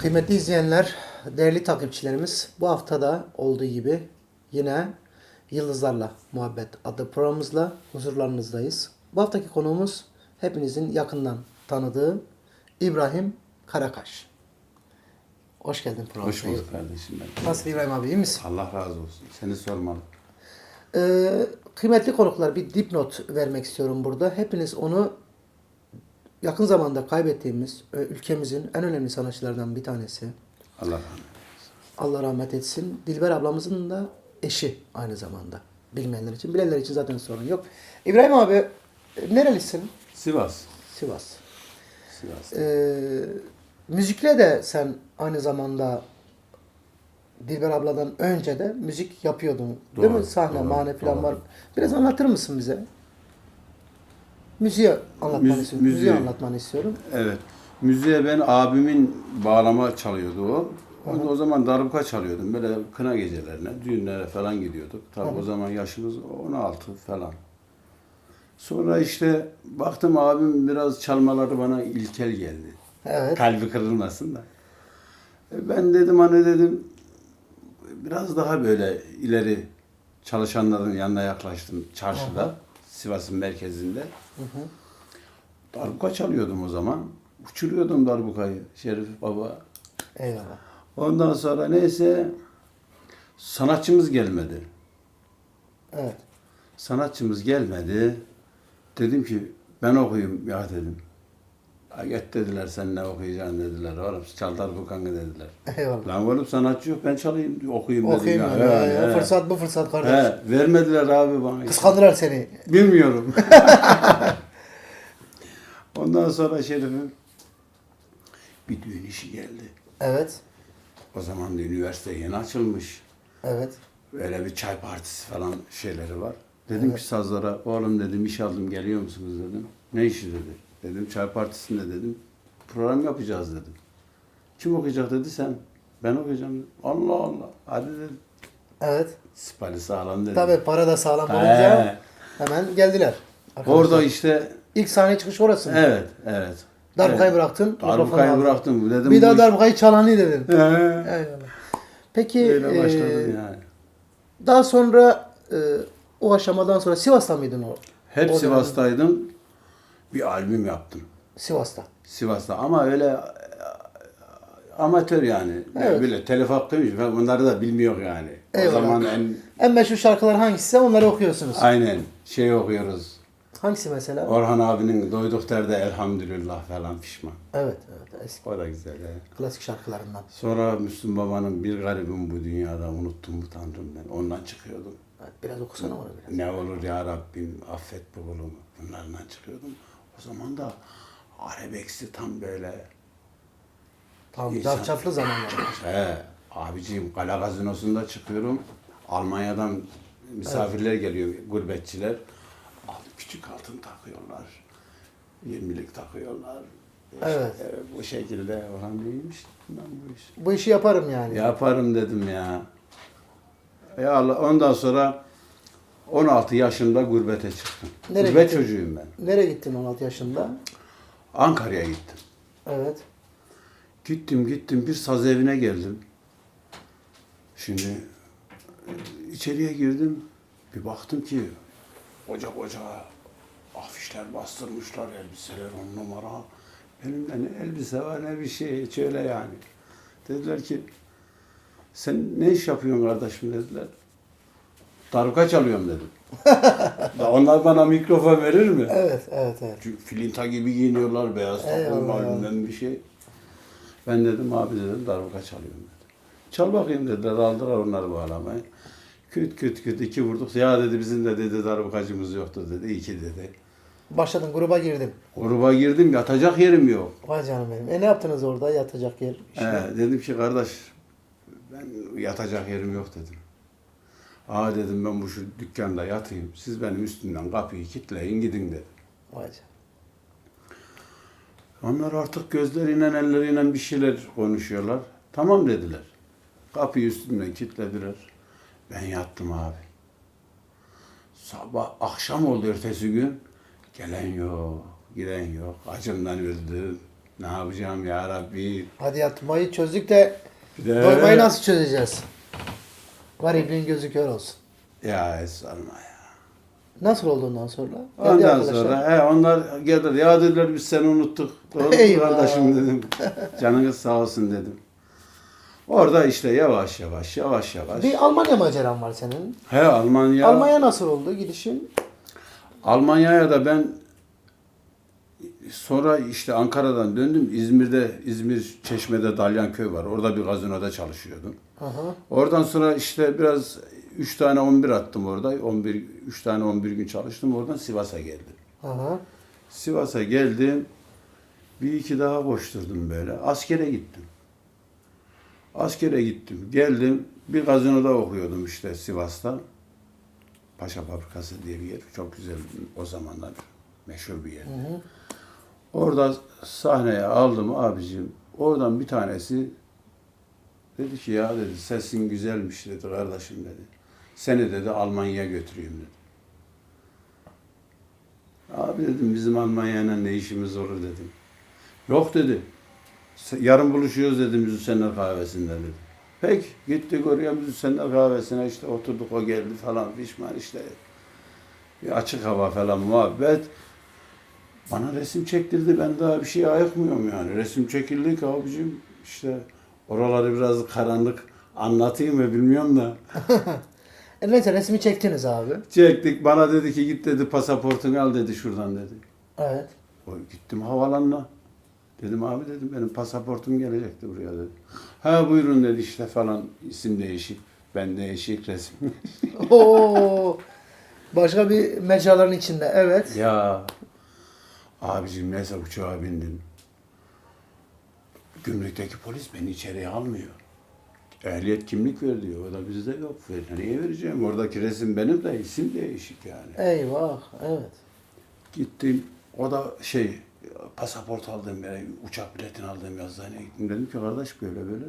Kıymetli izleyenler, değerli takipçilerimiz, bu haftada olduğu gibi yine Yıldızlarla Muhabbet adlı programımızla huzurlarınızdayız. Bu haftaki konuğumuz hepinizin yakından tanıdığı İbrahim Karakaş. Hoş geldin programımıza. Hoş bulduk kardeşim ben. Nasıl İbrahim abi, iyi misin? Allah razı olsun. Seni sormalı. Kıymetli konuklar, bir dipnot vermek istiyorum burada. Hepiniz onu yakın zamanda kaybettiğimiz ülkemizin en önemli sanatçılardan bir tanesi. Allah rahmet eylesin. Allah rahmet etsin. Dilber ablamızın da eşi aynı zamanda. Bilmeyenler için. Bilenler için zaten sorun yok. İbrahim abi, nerelisin? Sivas. Sivas. Sivas. Müzikle de sen aynı zamanda Dilber abladan önce de müzik yapıyordun. Değil mi? Doğru, Sahne, doğru, mane falan doğru. var. Biraz anlatır mısın bize? Müziği anlatmanı istiyorum. Müziği anlatmanı istiyorum. Evet. Müziğe ben abimin bağlama çalıyordu o. O zaman darbuka çalıyordum. Böyle kına gecelerine, düğünlere falan gidiyorduk. Tabii o zaman yaşımız 16 falan. Sonra işte baktım abim biraz çalmaları bana ilkel geldi. Evet. Kalbi kırılmasın da. Ben dedim hani dedim biraz daha böyle ileri çalışanların yanına yaklaştım çarşıda. Sivas'ın merkezinde. Darbuka çalıyordum o zaman. Uçuruyordum darbukayı Şerif Baba. Eyvallah. Ondan sonra neyse sanatçımız gelmedi. Evet. Sanatçımız gelmedi. Dedim ki ben okuyayım ya dedim. "Ha, git dediler sen ne okuyacaksın dediler. Oğlum çal darbukanı dediler. Eyvallah. Lan oğlum sanatçı yok ben çalayım okuyayım dedim. Okuyayım ya. yani. He, he. Fırsat bu fırsat kardeş. He, vermediler abi bana. Kıskandılar seni. Bilmiyorum. Ondan sonra Şerif'im bir düğün işi geldi. Evet. O zaman da üniversite yeni açılmış. Evet. Böyle bir çay partisi falan şeyleri var. Dedim ki sazlara, oğlum dedim iş aldım geliyor musunuz dedim. Ne işi dedi. Dedim çay partisinde dedim. Program yapacağız dedim. Kim okuyacak dedi sen. Ben okuyacağım dedim. Allah Allah. Hadi dedim. Evet. Sipali sağlam dedim. Tabii para da sağlam olunca hemen geldiler. Arkadaşlar. Orada işte İlk sahneye çıkış orası mı? evet, evet. Darbukayı Evet. bıraktın. mikrofonu Darbukayı aldın. bıraktım. Dedim, Bir daha bu iş- darbukayı çalanı dedin. He. Eyvallah. Peki Öyle başladım yani. daha sonra o aşamadan sonra Sivas'ta mıydın o? Hep O Sivas'taydım. Bir albüm yaptım. Sivas'ta. Sivas'ta ama öyle amatör yani. Evet. Böyle telif hakkıymış. Ben bunları da bilmiyor yani. Eyvallah. O zaman En meşhur şarkılar hangisi? Onları okuyorsunuz. aynen şey okuyoruz. Hangisi mesela? Orhan abinin Doyduk Derde Elhamdülillah falan pişman. Evet, evet. Eski O da güzel. He. klasik şarkılarından. Sonra Müslüm Baba'nın Bir Garibim Bu Dünyada Unuttum Bu Tanrım ben. Ondan çıkıyordum. Evet, biraz okusana onu biraz. Ne olur ya Rabbim affet bu kulumu. Bunlardan çıkıyordum. O zaman da arabeksi tam böyle. Tamam, İnsan- çarçaflı zamanlar. He, abiciğim Kale Gazinosu'nda çıkıyorum. Almanya'dan misafirler geliyor, gurbetçiler. Küçük altın takıyorlar. 20'lik takıyorlar. Evet. Bu şekilde olan neymiş? Ben bu iş. Bu işi yaparım yani. Yaparım dedim ya. Ya Allah, ondan sonra 16 yaşında gurbete çıktım. Nereye Gurbet gittin? çocuğuyum ben. Nereye gittin 16 yaşında? Ankara'ya gittim. Evet. Gittim bir saz evine geldim. Şimdi içeriye girdim. Bir baktım ki koca koca afişler bastırmışlar, elbiseler 10 numara. Benim de ne elbise var ne bir şey, şöyle yani. Dediler ki sen ne iş yapıyorsun kardeşim dediler. Darbuka çalıyorum dedim. Da onlar bana mikrofon verir mi? Evet, evet, evet. Çünkü filinta gibi giyiniyorlar, beyaz takım var, bilmem bir şey. Ben dedim abi dedim darbuka çalıyorum dedim. Çal bakayım dediler, aldılar onları bağlamayı. Küt küt küt iki vurduk. Ya dedi bizim de dedi darbukacımız yoktu dedi. İyi ki dedi. Başladın, gruba girdin. Gruba girdim yatacak yerim yok. Vay canım benim. Ne yaptınız orada yatacak yer? İşte. Dedim ki kardeş ben yatacak yerim yok dedim. Aa dedim ben bu şu dükkanda yatayım. Siz benim üstümden kapıyı kilitleyin gidin dedim. Vay canım. Onlar artık gözleriyle elleriyle bir şeyler konuşuyorlar. Tamam dediler. Kapıyı üstümden kilitlediler. Ben yattım abi. Sabah akşam oldu ertesi gün. Gelen yok, giden yok. Acımdan öldüm. Ne yapacağım ya Rabbi? Hadi yatmayı çözdük de Bir de- doymayı nasıl çözeceğiz? Garibliğin gözü kör olsun. Ya sorma ya. Nasıl oldu ondan sonra? Geldi Ondan arkadaşlar. sonra onlar geldi. Ya dediler biz seni unuttuk. Doğru mu Eyvah. kardeşim dedim. Canınız sağ olsun dedim. Orada işte yavaş yavaş. Bir Almanya maceran var senin. He Almanya. Almanya nasıl oldu gidişin? Almanya'ya da ben sonra işte Ankara'dan döndüm. İzmir Çeşme'de Dalyanköy var. Orada bir gazinoda çalışıyordum. Aha. Oradan sonra işte biraz 3 tane 11 attım orada. 3 tane 11 gün çalıştım. Oradan Sivas'a geldim. Aha. Sivas'a geldim. Bir iki daha koşturdum böyle. Askere gittim. Geldim. Bir gazinoda okuyordum işte Sivas'ta. Paşa Fabrikası diye bir yer. Çok güzel o zamanlar meşhur bir yer. Orada sahneye aldım abicim. Oradan bir tanesi dedi ki ya dedi sesin güzelmiş dedi kardeşim dedi. Seni dedi Almanya'ya götüreyim dedi. Abi dedim bizim Almanya'yla ne işimiz olur dedim. Yok dedi. Yarın buluşuyoruz dedi müzisyenler kahvesinde dedi. Peki gittik oraya müzisyenler kahvesine işte oturduk o geldi falan pişman işte. Bir açık hava falan muhabbet. Bana resim çektirdi ben daha bir şey ayıkmıyorum yani. Resim çekildik abicim işte oraları biraz karanlık anlatayım mı bilmiyorum da. Neyse resmi çektiniz abi. Çektik bana dedi ki git dedi pasaportunu al dedi şuradan dedi. Evet. Gittim havalanına. Dedim abi dedim benim pasaportum gelecekti buraya dedi. Ha buyurun dedi işte falan isim değişik. Ben değişik resim. Oo. Başka bir mecraların içinde. Evet. Ya abicim neyse uçağa bindim. Gümrükteki polis beni içeriye almıyor. Ehliyet kimlik ver diyor. O da bizde yok. Niye vereceğim? Oradaki resim benim de isim değişik yani. Eyvah. Evet. Gittim. O da pasaport aldığım yere, uçak biletini aldığım yazıhaneye gittim. Dedim ki kardeş böyle böyle.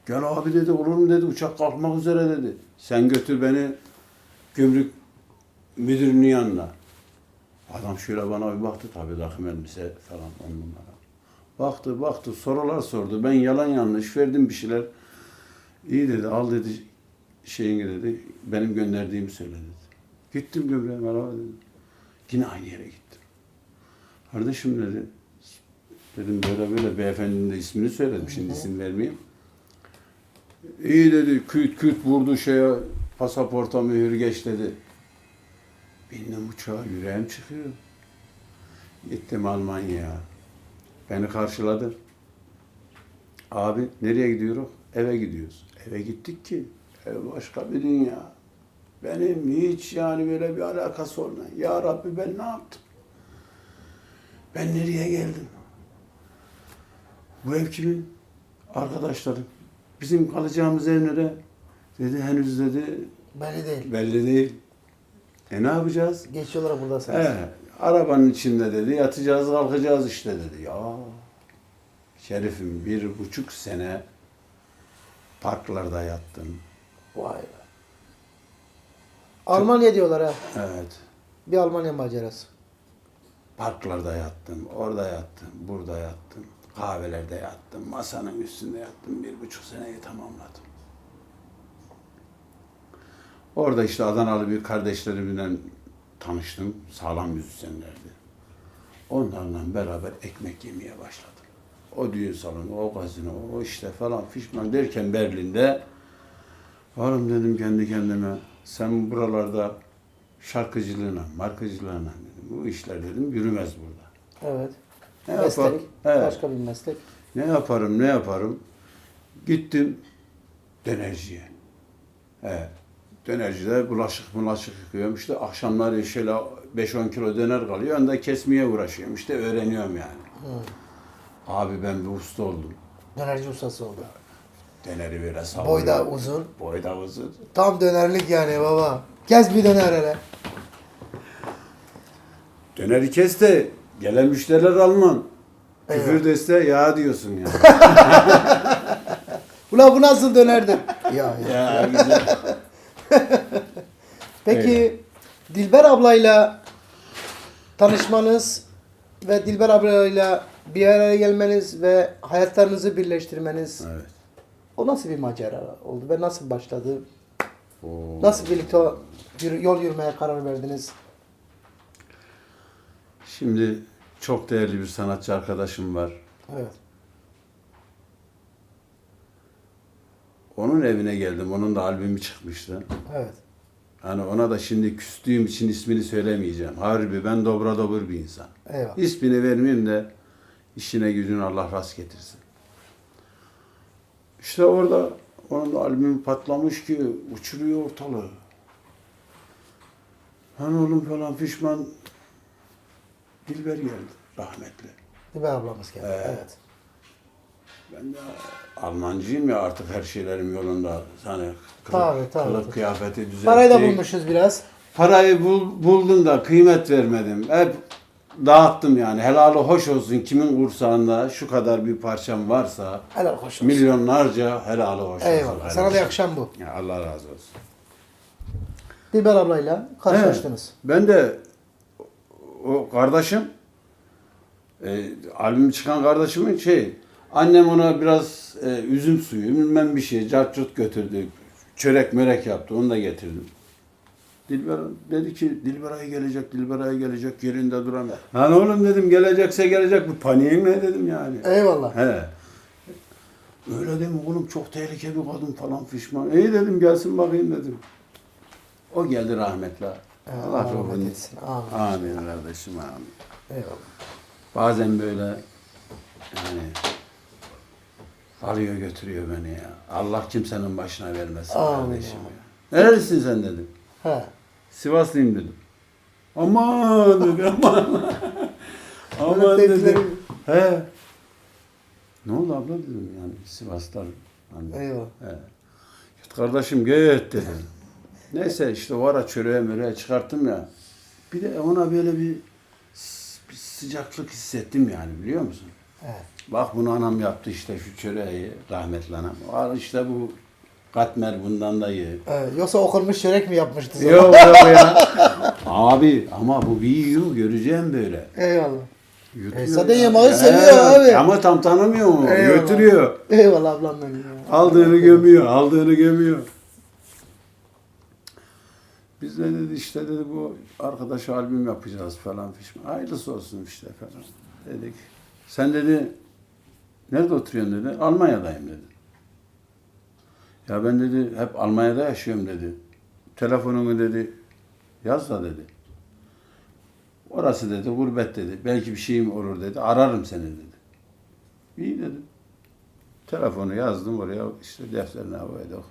Gel abi dedi olur mu dedi uçak kalkmak üzere dedi. Sen götür beni gümrük müdürünün yanına. Adam şöyle bana bir baktı tabii takım elbise falan on numara. Baktı sorular sordu. Ben yalan yanlış verdim bir şeyler. İyi dedi al dedi şeyini dedi. Benim gönderdiğimi söyle dedi. Gittim gömleğe merhaba dedim. Yine aynı yere gittim. Kardeşim dedi. Dedim böyle böyle beyefendinin de ismini söyledim. Şimdi isim vermeyeyim. İyi dedi. Küt vurdu pasaporta mühür geç dedi. Bindim uçağa yüreğim çıkıyor. Gittim Almanya'ya. Beni karşıladı. Abi nereye gidiyoruz? Eve gidiyoruz. Eve gittik ki ev başka bir dünya. Benim hiç yani böyle bir alakası olmayan. Ya Rabbi ben ne yaptım? Ben nereye geldim? Bu ev kimin? Arkadaşlarım. Bizim kalacağımız ev nere? Dedi henüz dedi Belli değil. belli değil. Ne yapacağız? Geçici olarak buradasınız. Arabanın içinde dedi yatacağız kalkacağız işte dedi. Ya Şerif'im 1,5 sene parklarda yattım. Vay be. Almanya diyorlar ha. Evet. Bir Almanya macerası. Parklarda yattım, orada yattım, burada yattım, kahvelerde yattım, masanın üstünde yattım. 1,5 seneyi tamamladım. Orada işte Adanalı bir kardeşlerimle tanıştım. Sağlam müzisyenlerdi. Onlarla beraber ekmek yemeye başladım. O düğün salonu, o gazino, o işte falan fişman derken Berlin'de varım dedim kendi kendime. Sen buralarda şarkıcılığına, markacılığına dedim. Bu işler dedim yürümez burada. Evet. Ne Meslek. yaparım? Evet. Başka bir meslek. Ne yaparım? Gittim dönerciye. Evet. Dönercide bulaşık yıkıyorum. İşte akşamları şöyle 5-10 kilo döner kalıyor. Onda kesmeye uğraşıyorum. İşte öğreniyorum yani. Abi ben bir usta oldum. Dönerci ustası oldu. Döneri böyle savuruyorum. Boyda uzun. Boyda uzun. Tam dönerlik yani baba. Kes bir döner hele. Döneri kes de gelen müşteriler Alman. Eyvah. Küfür deste ya diyorsun yani. Ulan bu nasıl dönerdir? Ya. Ya güzel. Peki Öyle. Dilber ablayla tanışmanız ve Dilber ablayla bir araya gelmeniz ve hayatlarınızı birleştirmeniz, Evet. o nasıl bir macera oldu ve nasıl başladı? Oo. Nasıl birlikte yol yürümeye karar verdiniz? Şimdi çok değerli bir sanatçı arkadaşım var. Evet. Onun evine geldim. Onun da albümü çıkmıştı. Evet. Hani ona da şimdi küstüğüm için ismini söylemeyeceğim. Harbi ben dobra dobur bir insan. Eyvallah. İsmini vermeyeyim de işine gücünü Allah rast getirsin. İşte orada onun da albümü patlamış ki uçuruyor ortalığı. Hani oğlum falan pişman Dilber geldi rahmetli. Dilber ablamız geldi. Evet. Ben de Almancıyım ya artık her şeylerim yolunda. Hani Tabii, kılık kıyafeti düzeltti. Parayı da bulmuşuz biraz. Parayı buldum da kıymet vermedim. Hep dağıttım yani. Helalı hoş olsun kimin kursağında şu kadar bir parçam varsa Helal hoş olsun. milyonlarca helalı hoş olsun. Eyvallah. Helal Sana da olsun. yakışan bu. Ya Allah razı olsun. Dilber ablayla karşılaştınız. Ben de o kardeşim albüm çıkan kardeşimin annem ona biraz üzüm suyu bilmem bir şey carçurt götürdü. Çörek mörek yaptı onu da getirdim. Dilber dedi ki Dilberay gelecek, Dilberay gelecek yerinde duramıyor. Lan oğlum dedim gelecekse gelecek bu paniğin ne dedim yani. Eyvallah. He. Öyle deme oğlum çok tehlikeli bir kadın falan fişman. İyi dedim gelsin bakayım dedim. O geldi rahmetli. Allah rahmet ruhunu. etsin. Amin. Amin kardeşim amin. Eyvallah. Bazen böyle yani alıyor götürüyor beni ya. Allah kimsenin başına vermesin Amin. kardeşim ya. Nerelisin sen dedim. He. Sivaslıyım dedim. Aman dedi aman. Aman Evet, dedi. dedilerim. He. Ne oldu abla dedim yani Sivas'tan. Hani, Eyvallah. he. Git kardeşim git dedim. Neyse işte o ara çöreğe möreğe çıkarttım ya. Bir de ona böyle bir sıcaklık hissettim yani biliyor musun? Evet. Bak bunu anam yaptı işte şu çöreği rahmetli anam. Al işte bu katmer bundan da ye. Evet. Yoksa okunmuş çörek mi yapmıştı sana? Yok ya. Abi ama bu bir yiyor göreceğim böyle. Eyvallah. Yutuyor zaten ya. yemeği seviyor abi. Ama tam tanımıyor mu? Eyvallah. Götürüyor. Eyvallah ablam benim ya. Aldığını gömüyor, aldığını gömüyor. Biz de dedi işte dedi bu arkadaşa albüm yapacağız falan fişman. Hayırlısı olsun işte falan dedik. Sen dedi nerede oturuyorsun dedi. Almanya'dayım dedi. Ya ben dedi hep Almanya'da yaşıyorum dedi. Telefonumu dedi yaz da dedi. Orası dedi gurbet dedi. Belki bir şeyim olur dedi. Ararım seni dedi. İyi dedim. Telefonu yazdım oraya işte defterine koyduk.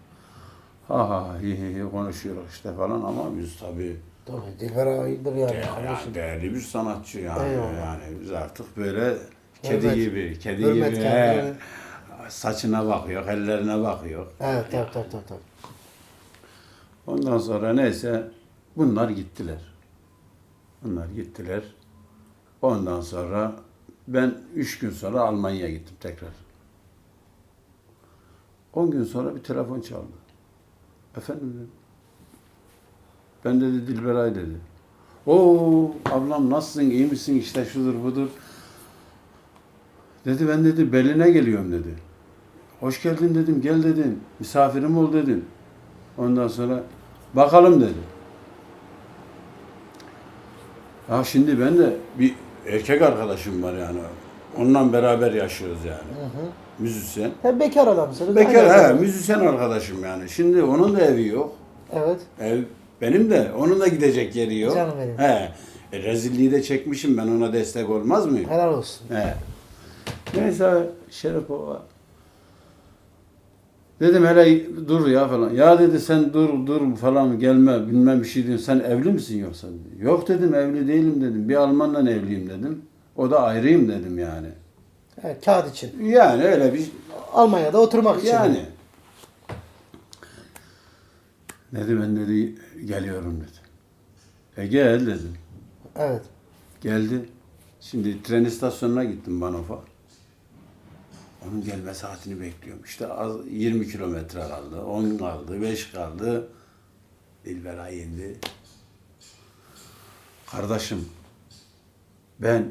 Ha ha hi konuşuyoruz işte falan ama biz tabii Tabii Dilber ayıdır yani. kardeşim. değerli bir sanatçı yani. Eyvallah. Yani biz artık böyle kedi Hürmet. gibi, kedi Hürmet gibi kendine. saçına bakıyor, ellerine bakıyor. Evet tabii. Ondan sonra neyse bunlar gittiler. Bunlar gittiler. Ondan sonra ben 3 gün sonra Almanya'ya gittim tekrar. 10 gün sonra bir telefon çaldı. Efendim dedim. Ben dedi Dilberay dedi. Oo ablam nasılsın iyi misin işte şudur budur. Dedi ben dedi Berlin'e geliyorum dedi. Hoş geldin dedim gel dedim. Misafirim ol dedim. Ondan sonra bakalım dedi. Ya şimdi ben de bir erkek arkadaşım var yani. Onunla beraber yaşıyoruz yani. Müzisyen. Hem bekar adamsınız. Bekar aynı he, zamanda. müzisyen arkadaşım yani. Şimdi onun da evi yok. Evet. Ev benim de onun da gidecek yeri yok. Canım benim. He. Rezilliği de çekmişim ben ona destek olmaz mıyım? Helal olsun. He. Neyse Şerefova. Dedim hele dur ya falan. Ya dedi sen dur falan gelme bilmem bir şey diyorsun. Sen evli misin yoksa dedi. Yok dedim evli değilim dedim. Bir Almanla evliyim dedim. O da ayrıyım dedim yani. Evet, kağıt için. Yani öyle bir Almanya'da oturmak için. yani. Dedi ben dedi geliyorum dedi. Gel dedim. Evet. Geldi. Şimdi tren istasyonuna gittim Banof'a. Onun gelme saatini bekliyorum. İşte az 20 kilometre kaldı, 10 kaldı, 5 kaldı. Dilberay indi. Kardeşim, ben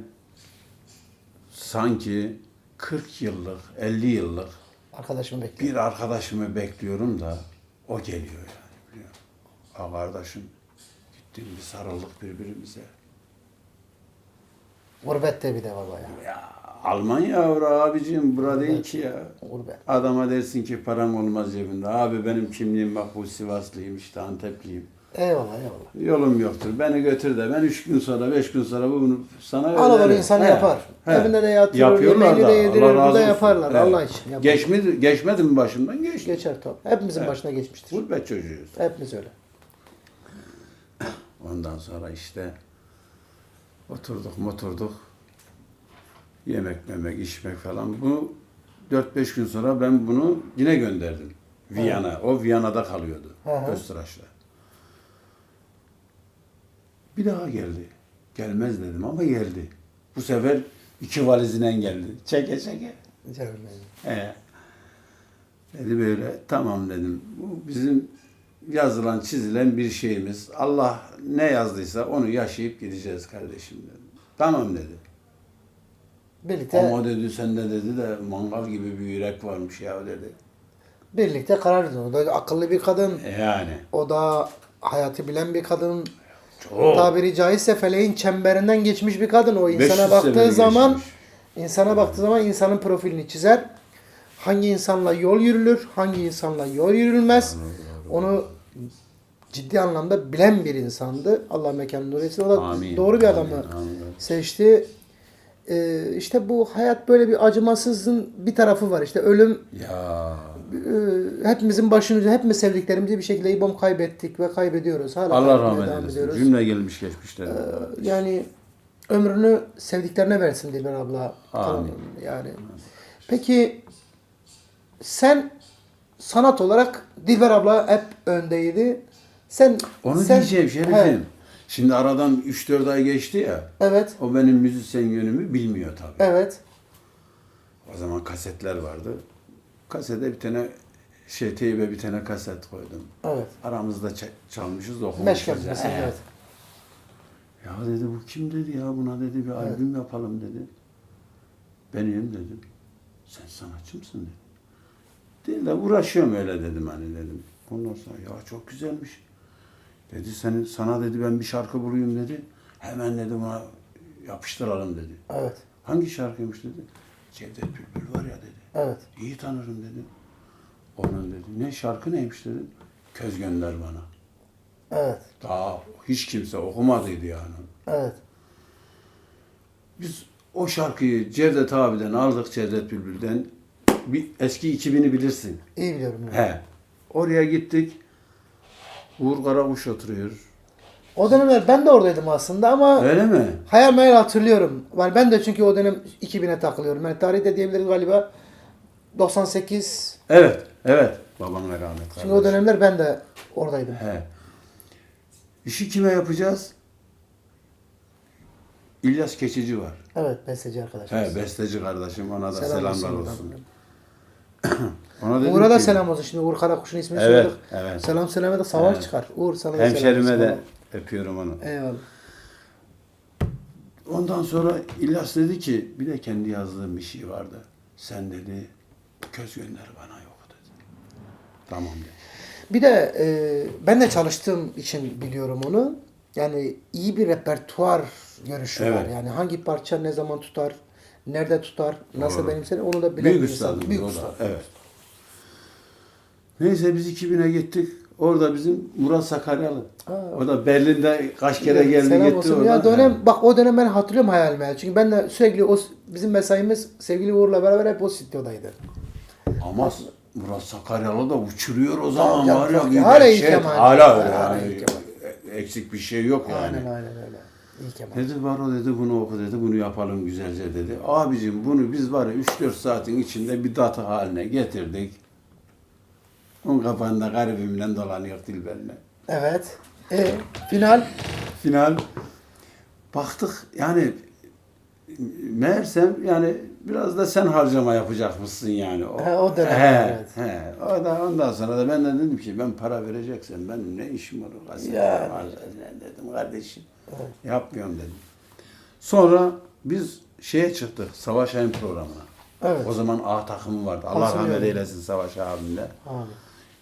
sanki 40 yıllık, 50 yıllık Arkadaşımı bekliyor. bir arkadaşımı bekliyorum da o geliyor yani. Biliyor musun? Ha kardeşim, gittim bir sarıldık birbirimize. Gurbette bir de baba ya. Ya Almanya abicim, bura değil ki ya. Gurbet. Adama dersin ki param olmaz cebinde. Abi benim kimliğim bak bu Sivaslıyım işte Antepliyim. Eyvallah eyvallah. Yolum yoktur. Beni götür de ben 3 gün sonra 5 gün sonra bunu sana Anadolu öderim. insanı He, yapar. he. Evinde de yatırır, Yapıyorlar yemeğini da, de yedirir, Allah razı burada olsun. yaparlar. He. Allah için yapar. Geçmedi mi başımdan? Geçti. Geçer tabii. Hepimizin Evet. başına geçmiştir. Gurbet çocuğuyuz. Hepimiz öyle. Ondan sonra işte oturduk. Yemek, memek, içmek falan. Bu 4-5 gün sonra ben bunu yine gönderdim. Viyana. O Viyana'da kalıyordu. Hı hı. Öztürk'le. Bir daha geldi. Gelmez dedim ama geldi. Bu sefer 2 valizine geldi. Çeke. Canım benim. Dedi böyle, tamam dedim. Bu bizim yazılan, çizilen bir şeyimiz. Allah ne yazdıysa onu yaşayıp gideceğiz kardeşim dedim. Tamam dedi. Birlikte Ama dedi sende dedi de mangal gibi bir yürek varmış ya dedi. birlikte karar verdin. O da akıllı bir kadın. Yani. O da hayatı bilen bir kadın. Çok. Tabiri caizse feleğin çemberinden geçmiş bir kadın. O 500 insana baktığı sene zaman geçmiş. insanın profilini çizer. Hangi insanla yol yürülür, hangi insanla yol yürülmez. Onu ciddi anlamda bilen bir insandı. Allah mekanını nur etsin. O da Amin. doğru bir adamı Amin. seçti. İşte bu hayat böyle bir acımasızın bir tarafı var. İşte ölüm Ya. hepimizin başını, hepimiz sevdiklerimizi bir şekilde İBOM kaybettik ve kaybediyoruz. Hala Allah kaybetmeye rahmet devam eylesin. ediyoruz. Cümle gelmiş geçmişler. Yani ömrünü sevdiklerine versin Dilber abla. Amin. Yani. Peki sen sanat olarak Dilber abla hep öndeydi. Onu sen, diyeceğim Şerif'im. He, Şimdi aradan 3-4 ay geçti ya. evet. O benim müzisyen yönümü bilmiyor tabii. Evet. O zaman kasetler vardı. Kasete bir tane teybe bir tane kaset koydum. Evet. Aramızda çalmışız, okumuşuz. Meşgul ya. mesela, evet. Ya dedi bu kim dedi ya buna dedi bir albüm yapalım dedi. Benim dedim. Sen sanatçı mısın dedi. Değil de uğraşıyorum öyle dedim hani dedim. Ondan sonra ya çok güzelmiş. Dedi sana dedi ben bir şarkı bulayım dedi. Hemen dedi buna yapıştıralım dedi. Evet. Hangi şarkıymış dedi. Cevdet Bülbül var ya dedi. Evet. İyi tanırım dedi. Onun dedi. Ne şarkı neymiş dedim. Köz gönder bana. Evet. Daha hiç kimse okumadıydı yani. Evet. Biz o şarkıyı Cevdet abiden aldık, Cevdet Bülbül'den. Bir eski 2000'i bilirsin. İyi biliyorum. He. Oraya gittik. Uğur Karakuş oturuyor. O dönemler ben de oradaydım aslında ama Öyle mi? hayal meyal hatırlıyorum. Yani ben de çünkü o dönem 2000'e takılıyorum. Yani tarihte diyebiliriz galiba 98. Evet. Babamla rahmet Çünkü o kardeşim. dönemler ben de oradaydım. He. İşi kime yapacağız? İlyas Keçici var. Evet, besteci arkadaşımız. He, besteci kardeşim. Ona da Selam selamlar olsun. olsun. Ona dedim Uğur'a da ki, selam olsun. Şimdi Uğur Karakuş'un ismini Evet, söyledik. evet. Selam söyleme de savaş Evet. çıkar. Uğur sana da selam Hemşerime olsun. de öpüyorum onu. Eyvallah. Ondan sonra İlyas dedi ki bir de kendi yazdığım bir şey vardı. Sen dedi köz gönder bana yok dedi. Tamam dedi. Bir de ben de çalıştığım için biliyorum onu. Yani iyi bir repertuar görüşü var. Evet. Yani hangi parça ne zaman tutar, nerede tutar, nasıl Doğru. benimsenir onu da bilen Büyük bir insan. üstadımız Büyük o usta. da. Evet. Neyse biz 2000'e gittik. Orada bizim Murat Sakaryalı. O da Berlin'de kaç kere geldi Selam gitti olsun. oradan. Ya dönem, bak o dönem ben hatırlıyorum hayalimi. Çünkü ben de sürekli bizim mesaimiz sevgili Uğur'la beraber hep o stüdyodaydı. Ama Murat Sakaryalı da uçuruyor o zaman Tamam, var ya. çok bir iyi. Hala iyi dehşet. keman. Hala öyle Hala yani. iyi keman. Eksik bir şey yok yani. Aynen öyle. İyi Kemal. Dedi Baro dedi bunu oku dedi bunu yapalım güzelce dedi. Abicim bunu biz var ya 3-4 saatin içinde bir datı haline getirdik. Onun kafanda garibimle dolanıyor Dilber'le. Evet. Final. Final baktık yani meğersem yani biraz da sen harcama yapacakmışsın yani. O dönem, evet. O da ondan sonra da ben de dedim ki ben para vereceksen ben ne işim olur? Yani. Dedim kardeşim. Yapmıyorum dedim. Sonra biz şeye çıktık. Savaş Ayın programına. Evet. O zaman A takımı vardı. Allah Hatırlıyorum. rahmet eylesin Savaş abimle. Abi.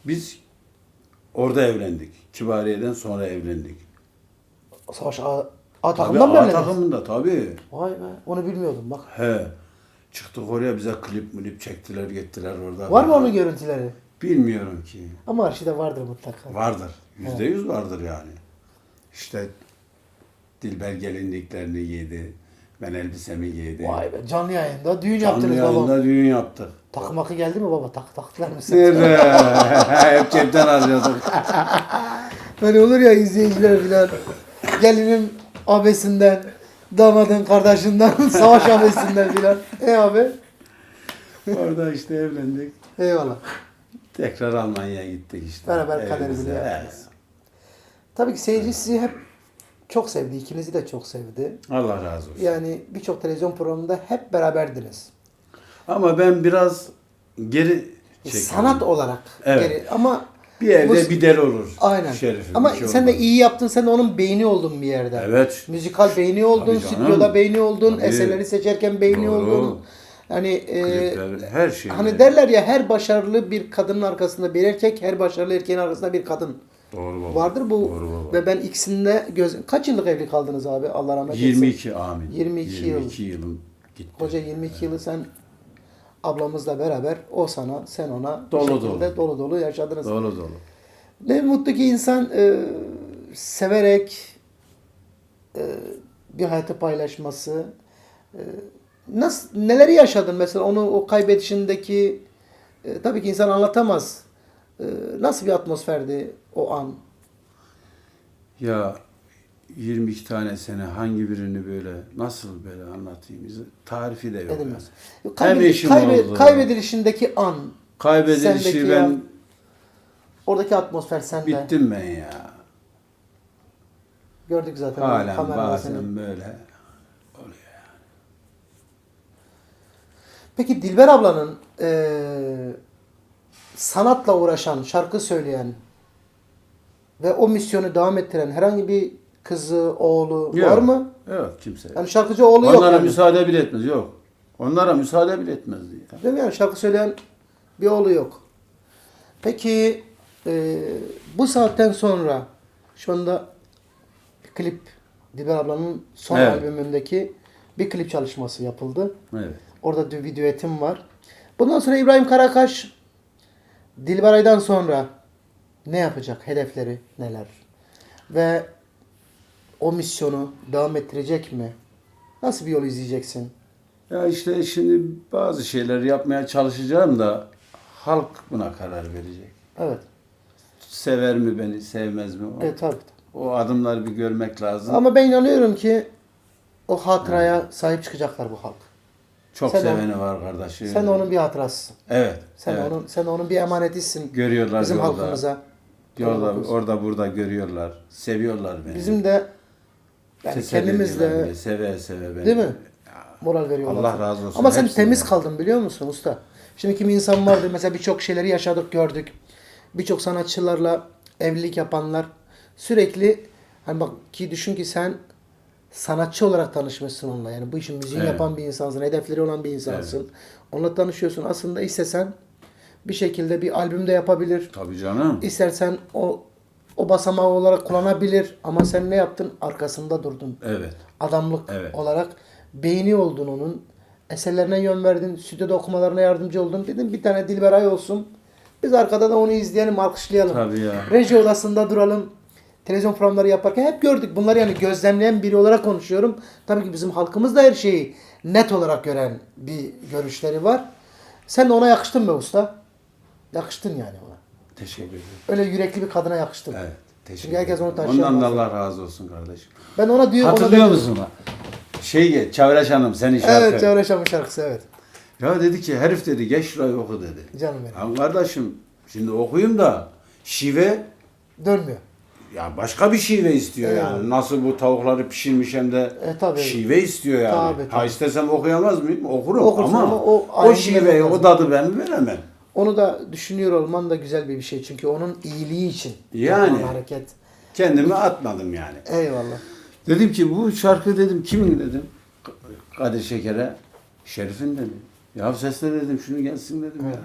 Biz orada evlendik. Kibariye'den sonra evlendik. Savaş A Tabii takımdan mı A evlendiniz? takımında tabii. Vay be. Onu bilmiyordum bak. He. Çıktık oraya bize klip çektiler gittiler orada. Var mı onun görüntüleri? Bilmiyorum ki. Ama arşivde vardır mutlaka. Vardır. %100 vardır yani. İşte Dilber gelinliklerini giydi. Ben elbisemi giydim. Vay be. Canlı yayında düğün Canlı yaptınız yayında baba. düğün yaptık. Takım akı geldi mi baba? Taktılar mı sen? Nerede? Hep cepten arıyorduk. Böyle olur ya izleyiciler filan. Gelinin abisinden, damadın kardeşinden, savaş abisinden filan. Abi? Orada işte evlendik. Eyvallah. Tekrar Almanya'ya gittik işte. Beraber kaderimizi Evimize. yaptınız. Tabii ki seyirci sizi hep çok sevdi. İkinizi de çok sevdi. Allah razı olsun. Yani birçok televizyon programında hep beraberdiniz. Ama ben biraz geri çekildim. Sanat olarak. Evet. Geri. Ama Bir evde bu- bir del olur. aynen. Şerifim, Ama bir şey sen de olmaz. iyi yaptın. Sen de onun beyni oldun bir yerde. Evet. Müzikal beyni oldun, Tabii canım. stüdyoda beyni oldun, Tabii. eserleri seçerken beyni Doğru. oldun. Yani Klipler, her şey. hani derler ya her başarılı bir kadının arkasında bir erkek, her başarılı erkeğin arkasında bir kadın. Doğru baba. Vardır bu. Doğru baba. Ve ben ikisinde kaç yıllık evli kaldınız abi? Allah rahmet eylesin. 22 amin. 22 yıl. 22 yılım gitti. Koca 22 yılı sen ablamızla beraber o sana, sen ona Dolu bir şekilde dolu dolu yaşadınız. Dolu dolu. Ne mutlu ki insan severek bir hayatı paylaşması. Neleri yaşadın mesela onu o kaybedişindeki tabii ki insan anlatamaz. Nasıl bir atmosferdi o an? Ya 22 tane sene hangi birini böyle nasıl böyle anlatayım? Tarifi de yok. Edilmez. Hem eşim oldu. Kaybedilişindeki an. Kaybedilişi sendeki ben an, oradaki atmosfer sende. bittim ben ya. Gördük zaten. Halen kamerada seni. bazen böyle oluyor. Peki Dilber ablanın sanatla uğraşan, şarkı söyleyen ve o misyonu devam ettiren herhangi bir kızı, oğlu Yok. var mı? Yok kimse. Yani şarkıcı oğlu yok. Onlara Yani. müsaade bile etmez. Yok. Onlara müsaade bile etmezdi ya. Değil mi yani şarkı söyleyen bir oğlu yok. Peki bu saatten sonra şu anda bir klip Dilber ablanın son Evet. albümündeki bir klip çalışması yapıldı. Evet. Orada bir düetim var. Bundan sonra İbrahim Karakaş Dilberay'dan sonra ne yapacak? Hedefleri neler? Ve o misyonu devam ettirecek mi? Nasıl bir yol izleyeceksin? Ya işte şimdi bazı şeyler yapmaya çalışacağım da halk buna karar verecek. Evet. Sever mi beni, sevmez mi? Evet tabii. O adımları bir görmek lazım. Ama ben inanıyorum ki o hatıraya sahip çıkacaklar bu halk. Çok sen seveni var kardeşim. Sen de onun bir hatırasısın. Evet. Sen evet. sen onun bir emanetisin Görüyorlar bizim yolda. halkımıza. Yolda, Halkımız. orada burada görüyorlar. Seviyorlar beni. Bizim de yani Teselli kendimiz ediyorlar de beni, Seve seve beni. değil mi? Moral veriyorlar. Allah razı olsun. Ama sen hepsinden. temiz kaldın biliyor musun usta? Şimdi kimi insan vardır mesela birçok şeyleri yaşadık gördük. Birçok sanatçılarla evlilik yapanlar sürekli hani bak ki düşün ki sen sanatçı olarak tanışmışsın onunla. Yani bu işin müziğini Evet. yapan bir insansın. Hedefleri olan bir insansın. Onunla tanışıyorsun. Aslında istesen bir şekilde bir albüm de yapabilir. Tabii canım. İstersen o basamağı olarak kullanabilir. Ama sen ne yaptın? Arkasında durdun. Evet. Adamlık Evet. olarak beyni oldun onun. Eserlerine yön verdin. Stüdyoda okumalarına yardımcı oldun. Dedim bir tane Dilberay olsun. Biz arkada da onu izleyelim, alkışlayalım. Tabii ya. Reji odasında duralım. Televizyon programları yaparken hep gördük. Bunları yani gözlemleyen biri olarak konuşuyorum. Tabii ki bizim halkımız da her şeyi net olarak gören bir görüşleri var. Sen de ona yakıştın be usta. Yakıştın yani ona. Teşekkür ederim. Öyle yürekli bir kadına yakıştın. Evet. Teşekkür Çünkü herkes onu ederim. taşıyamaz. Ondan da Allah razı olsun kardeşim. Ben ona diyor. Hatırlıyor musun? Çavreş Hanım seni şarkı. Evet, Çağrışam'ın şarkısı evet. Ya dedi ki herif dedi geç şurayı oku dedi. Canım benim. Ya kardeşim şimdi okuyayım da şive Dönmüyor. ya başka bir şive istiyor Evet. yani. Nasıl bu tavukları pişirmiş hem de Tabii. şive istiyor yani. Tabii, Ha tabii. istesem okuyamaz mıyım? Okurum Okursun ama o o ahengi şiveyi, vermek o lazım. tadı ben veremem. Onu da düşünüyor olman da güzel bir şey. Çünkü onun iyiliği için Yani. yapılan hareket. Kendimi atmadım yani. Eyvallah. Dedim ki bu şarkı dedim kimin dedim. Kadir Şeker'e. Şerif'in dedi. Ya sesle dedim şunu gelsin dedim Evet. ya.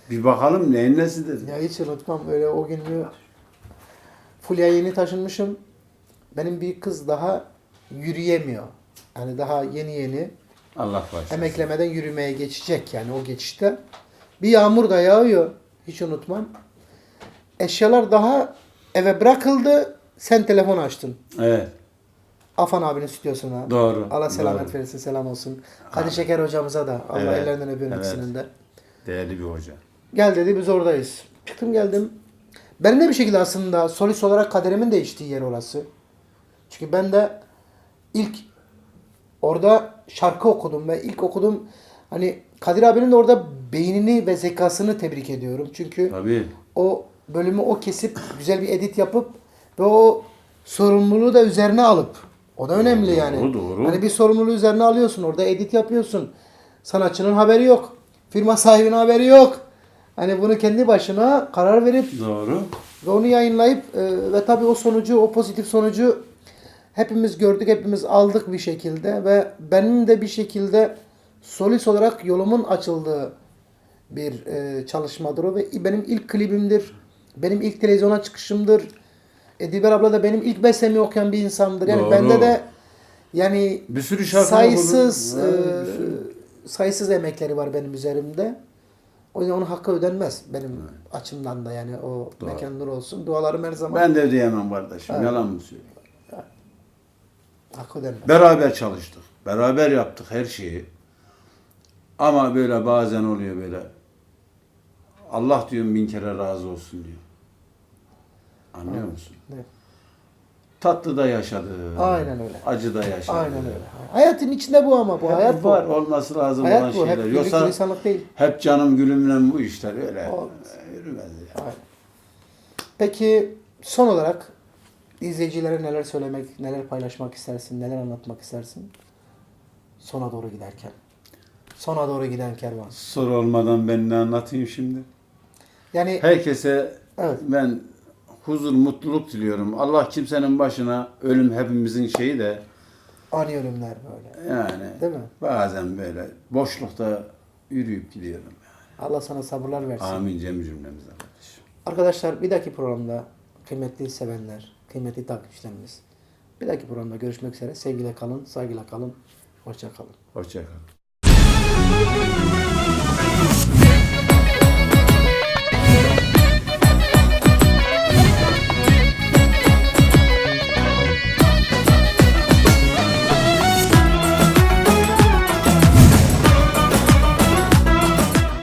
Bir bakalım neyin nesi dedim. Ya hiç unutmam öyle o günü. Fulya'ya yeni taşınmışım. Benim büyük kız daha yürüyemiyor. Yani daha yeni Allah başlasın. emeklemeden yürümeye geçecek yani o geçişte. Bir yağmur da yağıyor. Hiç unutmam. Eşyalar daha eve bırakıldı. Sen telefon açtın. Evet. Afan abinin stüdyosuna. Doğru. Allah selamet doğru. versin, selam olsun. Kadir Şeker hocamıza da. Allah Evet, ellerinden öpüyorum evet. ikisinin de. Değerli bir hoca. Gel dedi biz oradayız. Çıktım geldim. Benim de bir şekilde aslında solist olarak kaderimin değiştiği yer orası. Çünkü ben de ilk orada şarkı okudum ve ilk okudum hani Kadir abinin de orada beynini ve zekasını tebrik ediyorum. Çünkü Tabii. o bölümü o kesip güzel bir edit yapıp ve o sorumluluğu da üzerine alıp o da önemli Doğru, yani. doğru. Hani bir sorumluluğu üzerine alıyorsun. Orada edit yapıyorsun. Sanatçının haberi yok. Firma sahibinin haberi yok. Hani bunu kendi başına karar verip Doğru. ve onu yayınlayıp ve tabii o sonucu, o pozitif sonucu hepimiz gördük, hepimiz aldık bir şekilde ve benim de bir şekilde solist olarak yolumun açıldığı bir çalışmadır o ve benim ilk klibimdir. Benim ilk televizyona çıkışımdır. Dilber abla da benim ilk bestemi okuyan bir insandır. Yani Doğru. bende de yani Bir sürü şarkı sayısız okudum. Ha, bir sürü. sayısız emekleri var benim üzerimde. O yüzden onun hakkı ödenmez benim açımdan da yani o Doğru. mekan nur olsun. Dualarım her zaman Ben de ödeyemem kardeşim. Evet. Yalan mı söylüyorum? hakkı ödenmez. Beraber çalıştık. Beraber yaptık her şeyi. Ama böyle bazen oluyor böyle. Allah diyorum 1000 kere razı olsun diyor. Anlıyor musun? Evet. Tatlı da yaşadı. Aynen öyle. Acı da yaşadı. Aynen öyle. Hayatın içinde bu ama bu Hep hayat bu. var olması lazım olan Hayat bu. Hep şeyler. birlik Yoksa insanlık değil. hep canım gülümle bu işler öyle Olmaz. yürümez ya. Aynen. Peki son olarak izleyicilere neler söylemek, neler paylaşmak istersin, neler anlatmak istersin? Sona doğru giderken. Sona doğru giden kervan. Soru olmadan ben ne anlatayım şimdi? Yani Herkese evet. ben huzur, mutluluk diliyorum. Allah kimsenin başına ölüm hepimizin şeyi de ani ölümler böyle. yani Değil mi? bazen böyle boşlukta yürüyüp gidiyorum. Allah sana sabırlar versin. Amin cemi cümlemize kardeşim. Arkadaşlar bir dahaki programda kıymetli sevenler, kıymetli takipçilerimiz. Bir dahaki programda görüşmek üzere. Sevgiyle kalın, saygıyla kalın. Hoşça kalın. Hoşça kalın.